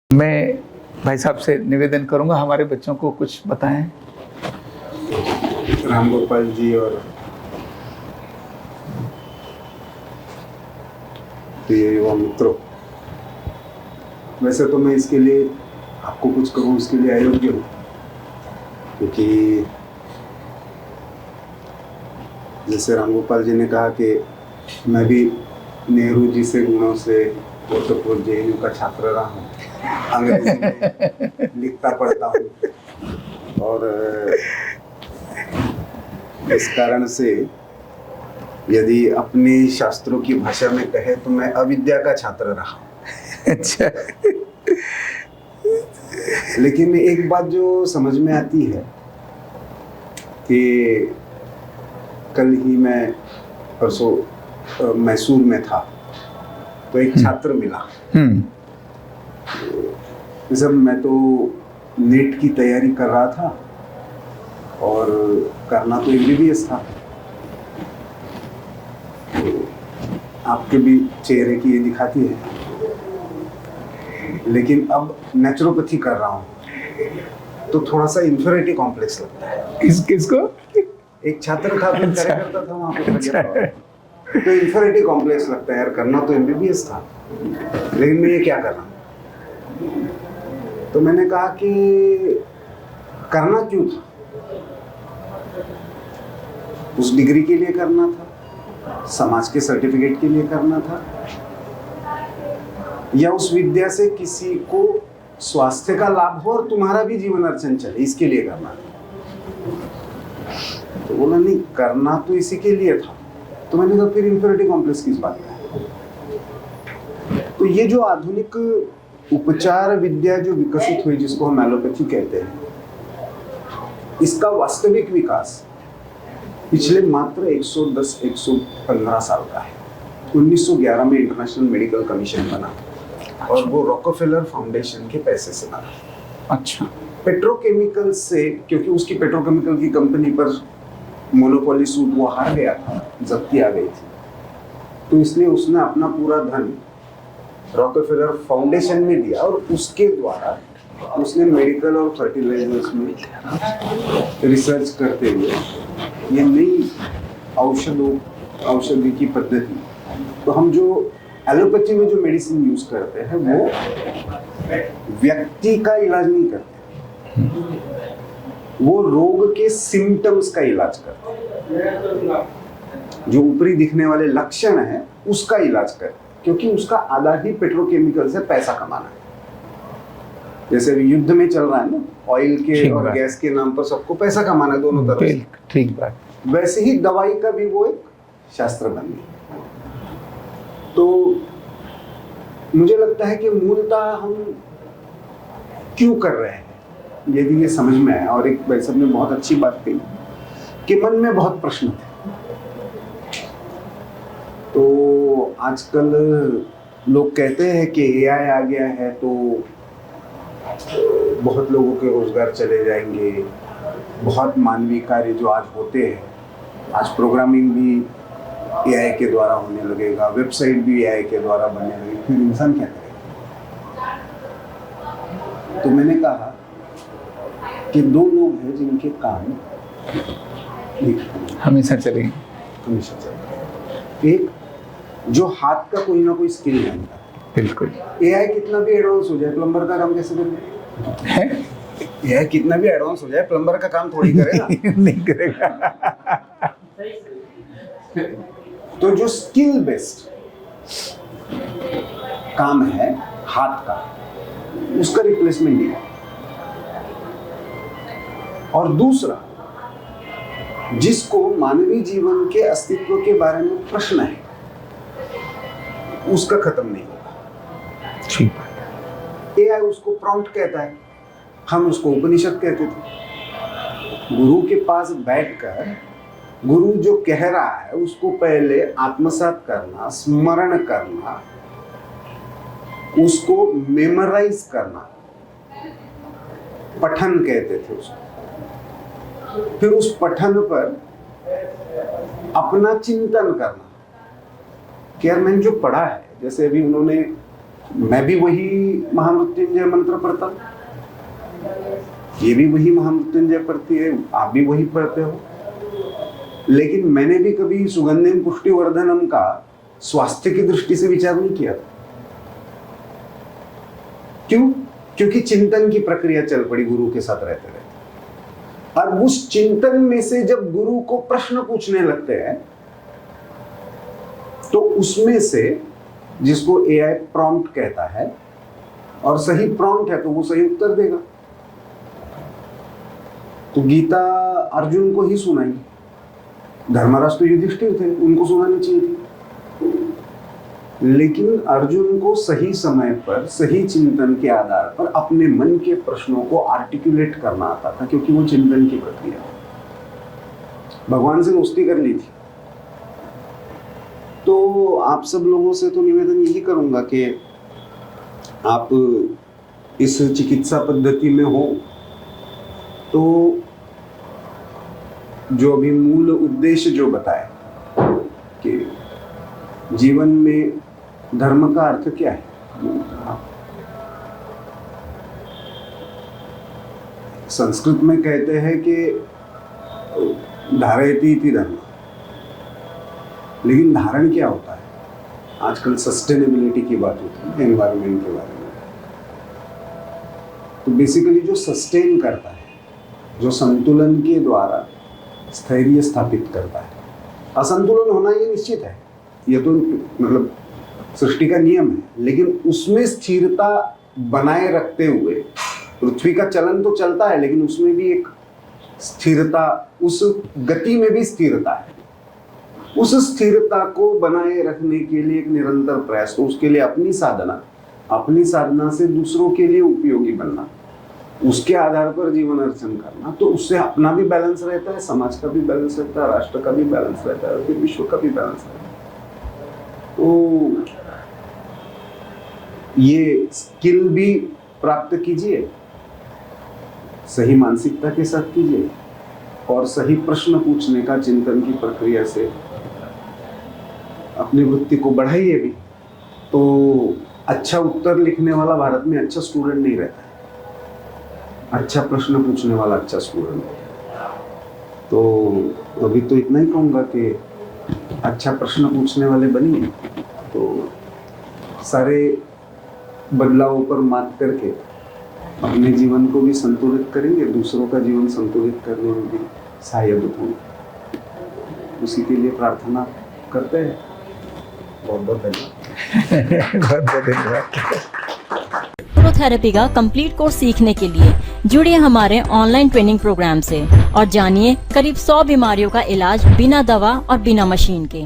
मैं भाई साहब से निवेदन करूंगा हमारे बच्चों को कुछ बताएं। राम गोपाल जी और प्रिय युवा मित्रों, वैसे तो मैं इसके लिए आपको कुछ कहूँ इसके लिए अयोग्य हूँ, क्योंकि जैसे राम गोपाल जी ने कहा कि मैं भी नेहरू जी से गुणों से कोटकपुर जेएनयू का छात्र रहा हूँ, अंग्रेजी में लिखता पढ़ता हूँ और इस कारण से यदि अपने शास्त्रों की भाषा में कहे तो मैं अविद्या का छात्र रहा। अच्छा। लेकिन एक बात जो समझ में आती है कि कल ही मैं परसों मैसूर में था तो एक छात्र मिला। जब मैं तो नीट की तैयारी कर रहा था और करना तो एमबीबीएस था, आपके भी चेहरे की ये दिखाती है, लेकिन अब नेचुरोपैथी कर रहा हूँ तो थोड़ा सा इंफीरियरिटी कॉम्प्लेक्स लगता है। किसको? एक छात्र था, मैं करता था वहाँ पे, तो इंफीरियरिटी कॉम्प्लेक्स लगता है यार, करना तो एमबीबीएस था लेकिन मैं ये क्या कर रहा हूँ। तो मैंने कहा कि करना क्यों था, उस डिग्री के लिए करना था, समाज के सर्टिफिकेट के लिए करना था, या उस विद्या से किसी को स्वास्थ्य का लाभ हो और तुम्हारा भी जीवन अर्चन चले, इसके लिए करना था। तो बोला नहीं, करना तो इसी के लिए था। तो मैंने कहा फिर इंफीरियरिटी कॉम्प्लेक्स किस बात का है। तो ये जो आधुनिक उपचार विद्या जो विकसित हुई, जिसको हम एलोपैथी कहते हैं, इसका वास्तविक विकास पिछले मात्र 110-115 साल का है। 1911 में इंटरनेशनल मेडिकल कमीशन बना और वो रॉकफेलर फाउंडेशन के पैसे से बना। अच्छा। पेट्रोकेमिकल से, क्योंकि उसकी पेट्रोकेमिकल की कंपनी पर मोनोपोली सूट वो हार गया था, जब्ती आ गई थी, तो इसलिए उसने अपना पूरा धन रॉकफेलर फाउंडेशन में दिया और उसके द्वारा उसने मेडिकल और फर्टिलाइजर्स में रिसर्च करते हुए ये नई औषधि की पद्धति, तो हम जो एलोपैथी में जो मेडिसिन यूज करते हैं वो व्यक्ति का इलाज नहीं करते, वो रोग के सिम्टम्स का इलाज करते हैं, जो ऊपरी दिखने वाले लक्षण है उसका इलाज करते हैं, क्योंकि उसका आधा ही पेट्रोकेमिकल से पैसा कमाना है। जैसे युद्ध में चल रहा है ना, ऑयल के और गैस के नाम पर सबको पैसा कमाना है दोनों तरफ से। ठीक बात। वैसे ही दवाई का भी वो एक शास्त्र बन गया। तो मुझे लगता है कि मूलतः हम क्यों कर रहे हैं यदि ये समझ में आया, और एक भाई साहब ने बहुत अच्छी बात कही कि मन में बहुत प्रश्न थे। तो आजकल लोग कहते हैं कि एआई आ गया है तो बहुत लोगों के रोजगार चले जाएंगे, बहुत मानवीय कार्य जो आज होते हैं, आज प्रोग्रामिंग भी एआई के द्वारा होने लगेगा, वेबसाइट भी एआई के द्वारा बनने लगेगी, फिर इंसान क्या करेगा। तो मैंने कहा कि दो लोग हैं जिनके काम हमेशा चलेंगे, हमेशा चलेंगे। एक जो हाथ का कोई ना कोई स्किल जानता है। बिल्कुल। एआई कितना भी एडवांस हो जाए, प्लम्बर का काम कैसे करेगा? एआई कितना भी एडवांस हो जाए, प्लम्बर का काम थोड़ी करेगा। नहीं करेगा। तो जो स्किल बेस्ड काम है हाथ का, उसका रिप्लेसमेंट नहीं है। और दूसरा, जिसको मानवीय जीवन के अस्तित्व के बारे में प्रश्न है, उसका खत्म नहीं होगा। ठीक बात। एआई उसको प्रॉम्प्ट कहता है, हम उसको उपनिषद कहते थे। गुरु के पास बैठकर गुरु जो कह रहा है उसको पहले आत्मसात करना, स्मरण करना, उसको मेमोराइज करना, पठन कहते थे उसको। फिर उस पठन पर अपना चिंतन करना कि यार मैंने जो पढ़ा है, जैसे अभी उन्होंने मैं भी वही महामृत्युंजय मंत्र पढ़ता हूं, ये भी वही महामृत्युंजय पढ़ती है, आप भी वही पढ़ते हो, लेकिन मैंने भी कभी सुगंधिम पुष्टिवर्धनम का स्वास्थ्य की दृष्टि से विचार नहीं किया था। क्यों? क्योंकि चिंतन की प्रक्रिया चल पड़ी गुरु के साथ रहते रहते, और उस चिंतन में से जब गुरु को प्रश्न पूछने लगते हैं तो उसमें से जिसको एआई प्रॉम्प्ट कहता है, और सही प्रॉम्प्ट है तो वो सही उत्तर देगा। तो गीता अर्जुन को ही सुनाई, धर्मराज तो युधिष्ठिर थे, उनको सुनानी चाहिए थी, लेकिन अर्जुन को सही समय पर सही चिंतन के आधार पर अपने मन के प्रश्नों को आर्टिकुलेट करना आता था, क्योंकि वो चिंतन की प्रक्रिया भगवान से दोस्ती कर ली थी। तो आप सब लोगों से तो निवेदन यही करूंगा कि आप इस चिकित्सा पद्धति में हो तो जो अभी मूल उद्देश्य जो बताए कि जीवन में धर्म का अर्थ क्या है, संस्कृत में कहते हैं कि धारयति इति धर्म, लेकिन धारण क्या होता है? आजकल सस्टेनेबिलिटी की बात होती है, एनवायरनमेंट के बारे में। तो बेसिकली जो सस्टेन करता है, जो संतुलन के द्वारा स्थैर्य स्थापित करता है, असंतुलन होना ये निश्चित है, ये तो मतलब सृष्टि का नियम है, लेकिन उसमें स्थिरता बनाए रखते हुए पृथ्वी का चलन तो चलता है, लेकिन उसमें भी एक स्थिरता, उस गति में भी स्थिरता है। उस स्थिरता को बनाए रखने के लिए एक निरंतर प्रयास, तो उसके लिए अपनी साधना से दूसरों के लिए उपयोगी बनना, उसके आधार पर जीवन अर्चन करना, तो उससे अपना भी बैलेंस रहता है, समाज का भी बैलेंस रहता है, राष्ट्र का भी बैलेंस रहता है, और फिर विश्व का भी बैलेंस रहता है। तो ये स्किल भी प्राप्त कीजिए, सही मानसिकता के साथ कीजिए, और सही प्रश्न पूछने का चिंतन की प्रक्रिया से अपनी वृत्ति को बढ़ाइए भी। तो अच्छा उत्तर लिखने वाला भारत में अच्छा स्टूडेंट नहीं रहता है, अच्छा प्रश्न पूछने वाला अच्छा स्टूडेंट है। तो अभी तो इतना ही कहूँगा कि अच्छा प्रश्न पूछने वाले बनिए, तो सारे बदलावों पर मात करके अपने जीवन को भी संतुलित करेंगे, दूसरों का जीवन संतुलित करने में भी सहायक होंगे। उसी के लिए प्रार्थना करते हैं। बहुत बहुत धन्यवाद। बहुत बहुत धन्यवाद। न्यूरोथेरेपी का कंप्लीट कोर्स सीखने के लिए जुड़िए हमारे ऑनलाइन ट्रेनिंग प्रोग्राम से और जानिए करीब 100 बीमारियों का इलाज बिना दवा और बिना मशीन के।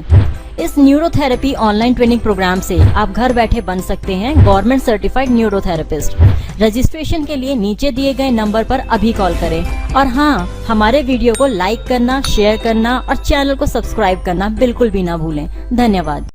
इस न्यूरोथेरेपी ऑनलाइन ट्रेनिंग प्रोग्राम से आप घर बैठे बन सकते हैं गवर्नमेंट सर्टिफाइड न्यूरोथेरेपिस्ट। रजिस्ट्रेशन के लिए नीचे दिए गए नंबर पर अभी कॉल करें, और हाँ, हमारे वीडियो को लाइक करना, शेयर करना और चैनल को सब्सक्राइब करना बिल्कुल भी ना भूलें। धन्यवाद।